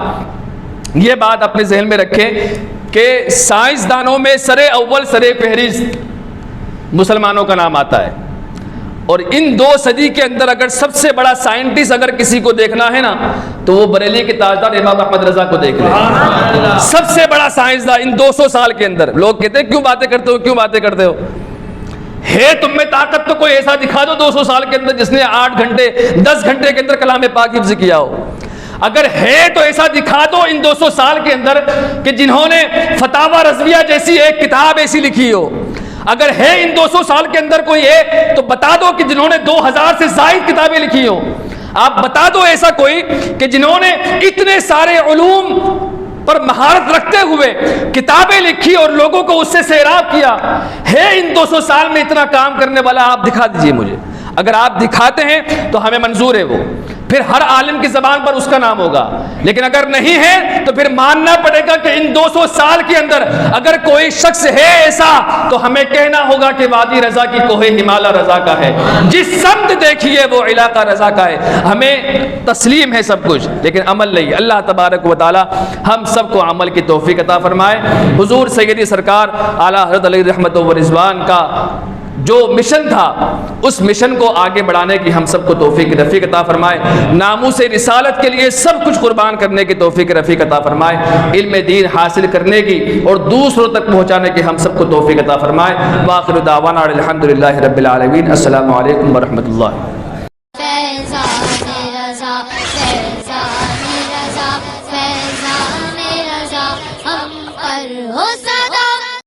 یہ بات اپنے ذہن میں رکھیں کہ سائنسدانوں میں سر اول سر فہرست مسلمانوں کا نام آتا ہے، اور ان 2 صدی کے اندر اگر سب سے بڑا سائنٹسٹ اگر کسی کو دیکھنا ہے نا تو وہ بریلی کے تاجدار امام احمد رضا کو دیکھ لیں۔ سب سے بڑا سائنسدان ان 200 سال کے اندر۔ لوگ کہتے ہیں کیوں باتیں کرتے ہو؟ ہے تم میں طاقت تو کوئی ایسا دکھا دو 200 سال کے اندر جس نے 8 گھنٹے 10 گھنٹے کے اندر کلام پاک حفظ کیا ہو۔ اگر ہے تو ایسا دکھا دو ان 200 سال کے اندر کہ جنہوں نے فتاوی رضویہ جیسی ایک کتاب ایسی لکھی ہو۔ اگر ہے ان 200 سال کے اندر کوئی ہے تو بتا دو کہ جنہوں نے 2000 سے زائد کتابیں لکھی ہو۔ آپ بتا دو ایسا کوئی کہ جنہوں نے اتنے سارے علوم پر مہارت رکھتے ہوئے کتابیں لکھی اور لوگوں کو اس سے سیراب کیا۔ ہے ان 200 سال میں اتنا کام کرنے والا؟ آپ دکھا دیجئے مجھے۔ اگر آپ دکھاتے ہیں تو ہمیں منظور ہے وہ، پھر ہر عالم کی زبان پر اس کا نام ہوگا، لیکن اگر نہیں ہے تو پھر ماننا پڑے گا کہ ان 200 سال کے اندر اگر کوئی شخص ہے ایسا تو ہمیں کہنا ہوگا کہ وادی رضا کی کوہ ہمالا رضا کا ہے، جس سمت دیکھیے وہ علاقہ رضا کا ہے۔ ہمیں تسلیم ہے سب کچھ لیکن عمل نہیں۔ اللہ تبارک و تعالی ہم سب کو عمل کی توفیق عطا فرمائے۔ حضور سیدی سرکار اعلیٰ حضرت علیہ رحمت و رضوان کا جو مشن تھا اس مشن کو آگے بڑھانے کی ہم سب کو توفیق رفیق عطا فرمائے۔ ناموس رسالت کے لیے سب کچھ قربان کرنے کی توفیق رفیق عطا فرمائے۔ علم دین حاصل کرنے کی اور دوسروں تک پہنچانے کی ہم سب کو توفیق عطا فرمائے۔ وآخر دعوانا الحمدللہ رب العالمین۔ السلام علیکم ورحمۃ اللہ۔